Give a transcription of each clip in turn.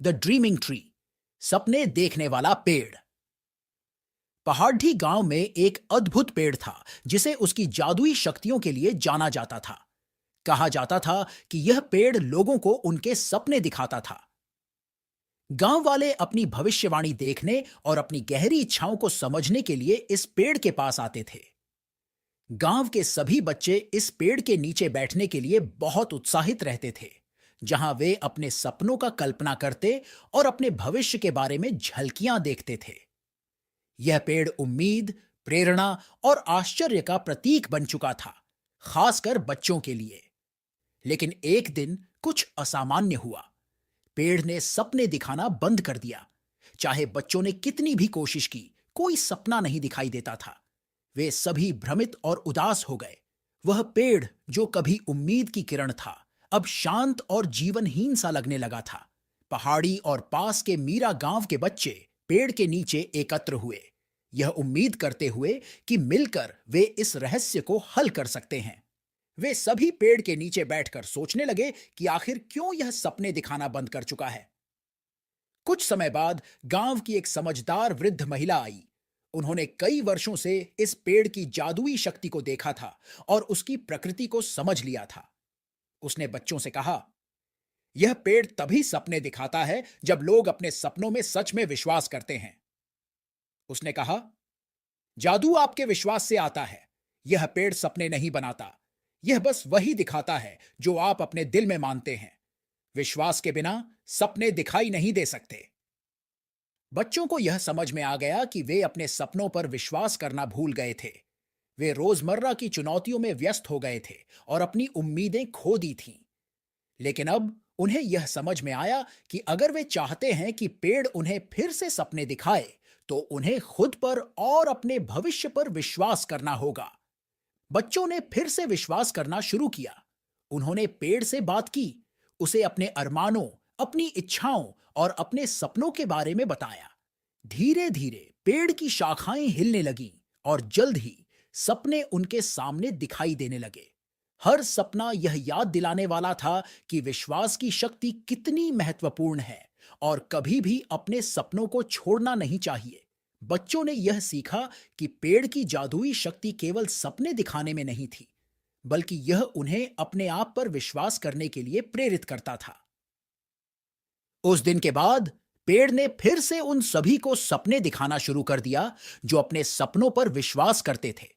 The dreaming tree, सपने देखने वाला पेड़। पहाड़ी गांव में एक अद्भुत पेड़ था जिसे उसकी जादुई शक्तियों के लिए जाना जाता था। कहा जाता था कि यह पेड़ लोगों को उनके सपने दिखाता था। गांव वाले अपनी भविष्यवाणी देखने और अपनी गहरी इच्छाओं को समझने के लिए इस पेड़ के पास आते थे। गांव के सभी बच्चे इस पेड़ के नीचे बैठने के लिए बहुत उत्साहित रहते थे, जहां वे अपने सपनों का कल्पना करते और अपने भविष्य के बारे में झलकियां देखते थे। यह पेड़ उम्मीद, प्रेरणा और आश्चर्य का प्रतीक बन चुका था, खासकर बच्चों के लिए। लेकिन एक दिन कुछ असामान्य हुआ। पेड़ ने सपने दिखाना बंद कर दिया। चाहे बच्चों ने कितनी भी कोशिश की, कोई सपना नहीं दिखाई देता था। वे सभी भ्रमित और उदास हो गए। वह पेड़ जो कभी उम्मीद की किरण था, अब शांत और जीवनहीन सा लगने लगा था। पहाड़ी और पास के मीरा गांव के बच्चे पेड़ के नीचे एकत्र हुए, यह उम्मीद करते हुए कि मिलकर वे इस रहस्य को हल कर सकते हैं। वे सभी पेड़ के नीचे बैठकर सोचने लगे कि आखिर क्यों यह सपने दिखाना बंद कर चुका है। कुछ समय बाद गांव की एक समझदार वृद्ध महिला आई। उन्होंने कई वर्षों से इस पेड़ की जादुई शक्ति को देखा था और उसकी प्रकृति को समझ लिया था। उसने बच्चों से कहा, यह पेड़ तभी सपने दिखाता है जब लोग अपने सपनों में सच में विश्वास करते हैं। उसने कहा, जादू आपके विश्वास से आता है। यह पेड़ सपने नहीं बनाता। यह बस वही दिखाता है जो आप अपने दिल में मानते हैं। विश्वास के बिना सपने दिखाई नहीं दे सकते। बच्चों को यह समझ में आ गया कि वे अपने सपनों पर विश्वास करना भूल गए थे। वे रोजमर्रा की चुनौतियों में व्यस्त हो गए थे और अपनी उम्मीदें खो दी थीं। लेकिन अब उन्हें यह समझ में आया कि अगर वे चाहते हैं कि पेड़ उन्हें फिर से सपने दिखाए, तो उन्हें खुद पर और अपने भविष्य पर विश्वास करना होगा। बच्चों ने फिर से विश्वास करना शुरू किया। उन्होंने पेड़ से बात की, उसे अपने अरमानों, अपनी इच्छाओं और अपने सपनों के बारे में बताया। धीरे धीरे पेड़ की शाखाएं हिलने लगीं और जल्द ही सपने उनके सामने दिखाई देने लगे। हर सपना यह याद दिलाने वाला था कि विश्वास की शक्ति कितनी महत्वपूर्ण है और कभी भी अपने सपनों को छोड़ना नहीं चाहिए। बच्चों ने यह सीखा कि पेड़ की जादुई शक्ति केवल सपने दिखाने में नहीं थी, बल्कि यह उन्हें अपने आप पर विश्वास करने के लिए प्रेरित करता था। उस दिन के बाद पेड़ ने फिर से उन सभी को सपने दिखाना शुरू कर दिया जो अपने सपनों पर विश्वास करते थे।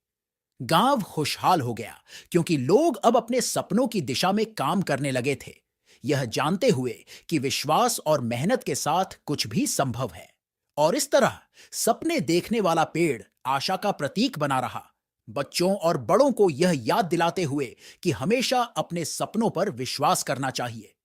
गांव खुशहाल हो गया क्योंकि लोग अब अपने सपनों की दिशा में काम करने लगे थे, यह जानते हुए कि विश्वास और मेहनत के साथ कुछ भी संभव है। और इस तरह सपने देखने वाला पेड़ आशा का प्रतीक बना रहा, बच्चों और बड़ों को यह याद दिलाते हुए कि हमेशा अपने सपनों पर विश्वास करना चाहिए।